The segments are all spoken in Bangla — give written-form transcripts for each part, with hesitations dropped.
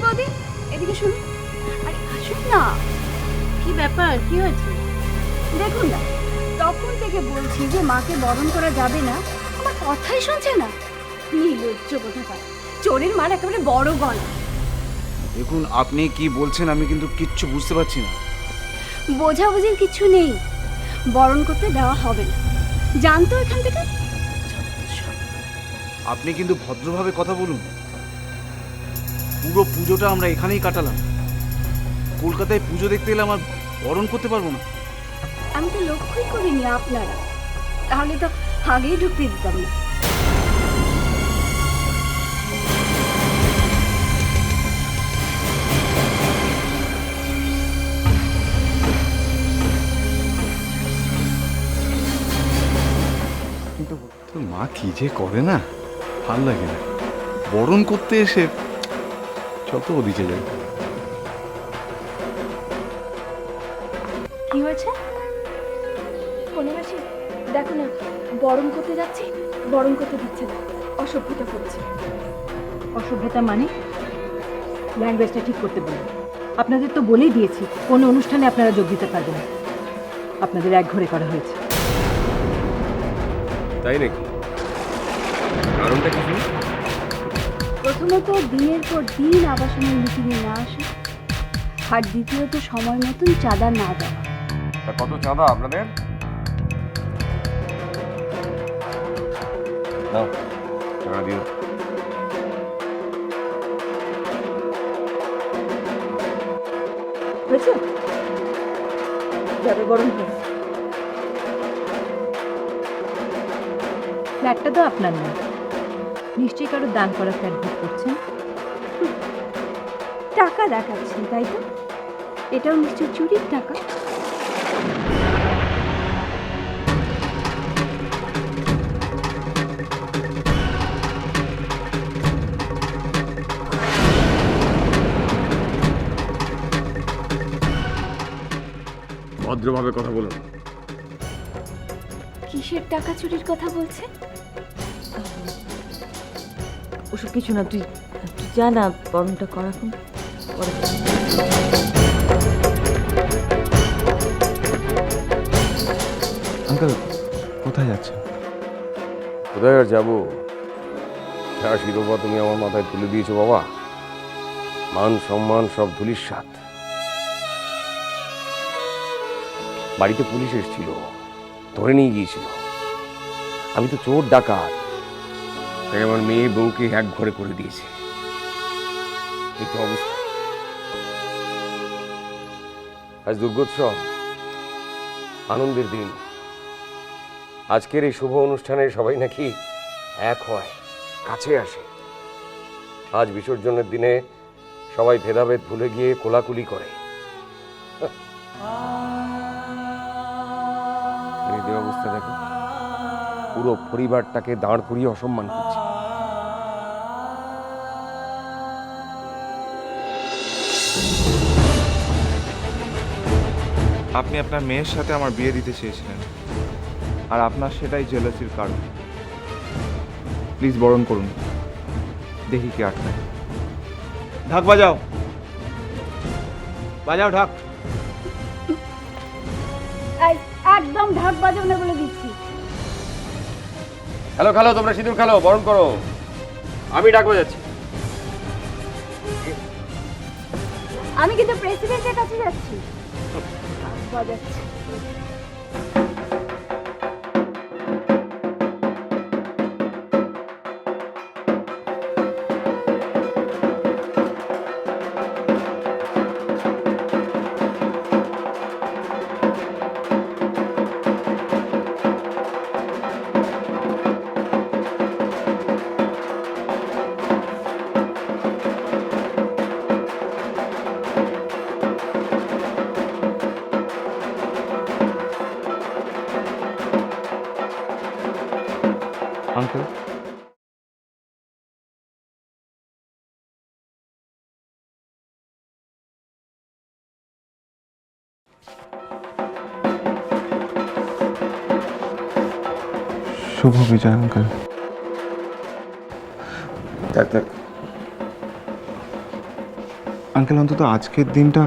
বৌদি, এদিকে শুনুন। আরে আসুন না। কি ব্যাপার, কি হয়েছে? দেখুন না, তখন থেকে বলছি যে মাকে বরণ করা যাবে না, আমার কথাই শুনছে না। নির্লজ্জ কোথাকার, চোরের মার একেবারে বড় গলা। দেখুন, আপনি কি বলছেন আমি কিন্তু কিচ্ছু বুঝতে পারছি না। বোঝাবুঝির কিছু নেই, বরণ করতে দেওয়া হবে না। জানতো এখান থেকে। আপনি কিন্তু ভদ্রভাবে কথা বলুন। পুরো পুজোটা আমরা এখানেই কাটালাম। কলকাতায় পুজো দেখতে এলাম আর বরণ করতে পারবো না? আমি তো লক্ষ্যই করিনি আপনারা, তাহলে তো আগেই ঢুকতে দিতাম না। কিন্তু তোর মা কি যে করে না, ভাল লাগে না। বরণ করতে এসে যত ওদিকে যায়। কি হয়েছে? কোনে মাসি, দেখো না, বরণ করতে যাচ্ছি, বরণ করতে দিচ্ছে না, অসভ্যতা করছে। অসভ্যতা মানে? ল্যাঙ্গুয়েজটা ঠিক করতে বলুন। আপনাদের তো বলেই দিয়েছি কোনো অনুষ্ঠানে আপনারা যোগ দিতে পারবেন না। আপনাদের একঘরে করা হয়েছে। তাই নাকি? কারণটা কি? প্রথমত দিনের পর দিন আবাসনের মিটিংয়ে না আসা, আর দ্বিতীয়ত সময় মতন চাঁদা না দেওয়া। তা কত চাঁদা আপনাদের? নাও টাকা দিও। হয়েছে? যাবে বরণ করে। ফ্ল্যাটটা তো আপনার না, নিশ্চয়ই কারো দান করা ফ্ল্যাট বুক করছেন। টাকা দেখাচ্ছেন তাই তো? এটাও নিশ্চয় চুরির টাকা। ভদ্রভাবে কথা বলুন। কিসের টাকা চুরির কথা বলছে? ওসব কিছু না, তুই তুই যা না, বরণটা করা এখন পরে। আঙ্কেল কোথায় যাচ্ছে? কোথায় আর যাবো? যা শিরোপা তুমি আমার মাথায় তুলে দিয়েছো বাবা, মান সম্মান সব ধুলিস্বাৎ। বাড়িতে পুলিশ এসেছিল, ধরে নিয়ে গিয়েছিল। আমি তো চোর ডাকাত, তাই আমার মেয়ে বউকে এক ঘরে করে দিয়েছে। এই তো অবস্থা। আজ দুর্গোৎসব, আনন্দের দিন। আজকের এই শুভ অনুষ্ঠানে সবাই নাকি এক হয়, কাছে আসে। আজ বিসর্জনের দিনে সবাই ভেদাভেদ ভুলে গিয়ে কোলাকুলি করে। এই অবস্থা দেখো, পুরো পরিবারটাকে দাঁড় করিয়ে অসম্মান করছে। আপনি আপনার মেয়ের সাথে আমার বিয়ে দিতে চেয়েছিলেন, আর আপনার সেটাই জেলাসির কারণ। প্লিজ বরণ করুন, দেখি কি আটকায়। ঢাক বাজাও, বাজাও ঢাক। একদম ঢাক বাজাও না বলে দিচ্ছি। খেলো খেলো, তোমরা সিঁদুর খেলো, বরণ করো। আমি ডাক বাজাচ্ছি। আমি কিন্তু প্রেসিডেন্টের কাছে যাচ্ছি, ঢাক বাজাচ্ছি। আঙ্কেল, শুভ বিজয় আঙ্কেল। থাক থাক, আঙ্কেল অন্তত আজকের দিনটা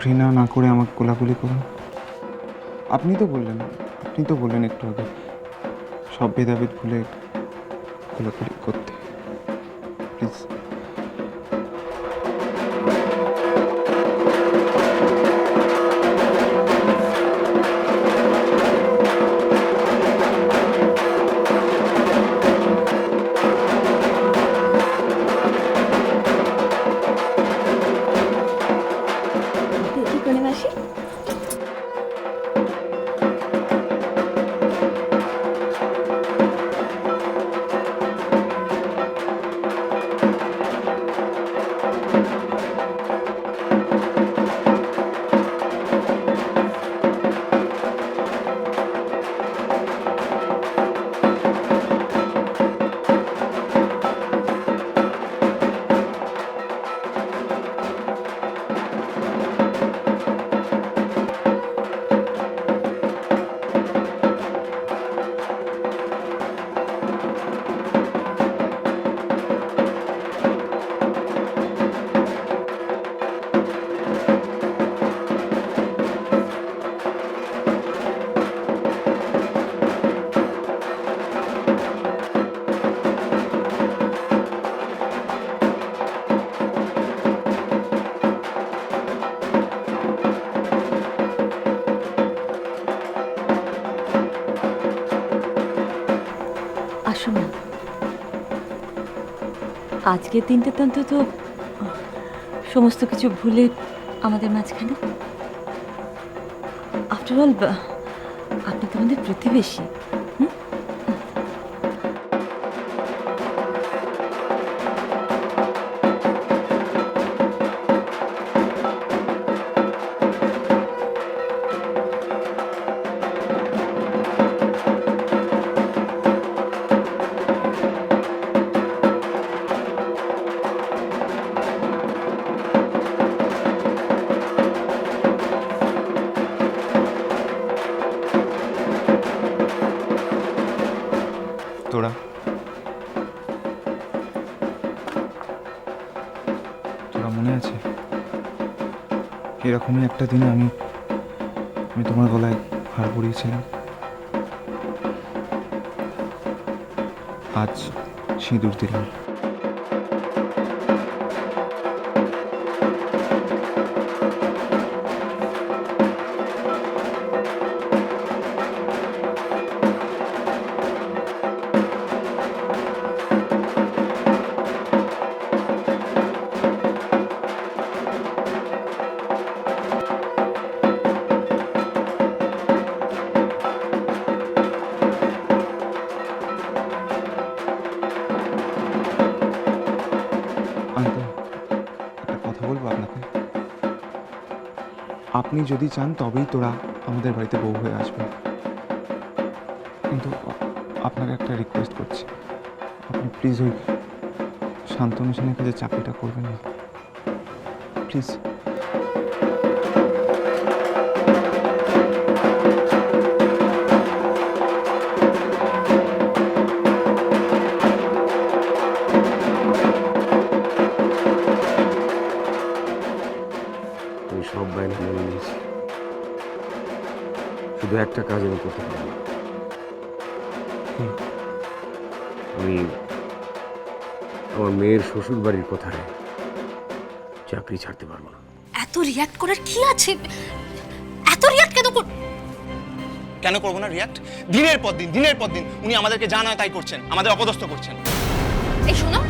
ঘৃণা না করে আমাকে কোলাকুলি করুন। আপনি তো বললেন একটু আগে সব ভেদাভেদ ভুলে কোলাকুলি করতে। প্লিজ। দেখি কোনে মাসি। আসুন না, আজকের দিনটা তো অন্তত সমস্ত কিছু ভুলে আমাদের মাঝখানে। আফটার অল আপনি তো আমাদের প্রতিবেশী। তোরা মনে আছে এরকমই একটা দিনে আমি তোমার গলায় হার পরিয়েছিলাম। আজ সিঁদুর দিলাম। একটা কথা বলবো আপনাকে। আপনি যদি চান তবেই তোরা আমাদের বাড়িতে বউ হয়ে আসবেন, কিন্তু আপনাকে একটা রিকোয়েস্ট করছি, আপনি প্লিজ ওই শান্তনু সেনের কাছে চাকরিটা করবেন না, প্লিজ। আমি সব বাইরে মেনে নিয়েছি, শুধু একটা কাজ আমি করতে পারি না। আমি আমার মেয়ের শ্বশুর বাড়ির কথায় চাকরি ছাড়তে পারবো না। এত রিয়াক্ট করার কি আছে? এত রিয়াক্ট কেন করবো না রিয়াক্ট? দিনের পর দিন উনি আমাদেরকে যা নয় তাই করছেন, আমাদের অপদস্থ করছেন। এই শোনো,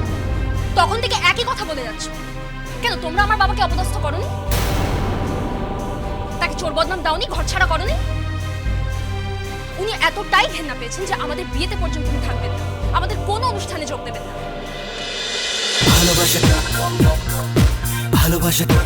তখন থেকে একই কথা বলে যাচ্ছ। কেন তোমরা আমার বাবাকে অপদস্থ করোনি? তাকে চোর বদনাম দাওনি, ঘর ছাড়া করোনি? উনি এতটাই ঘেন্না পেয়েছেন যে আমাদের বিয়েতে পর্যন্ত উনি থাকবেন না, আমাদের কোনো অনুষ্ঠানে যোগ দেবেন না। ভালোবাসাটা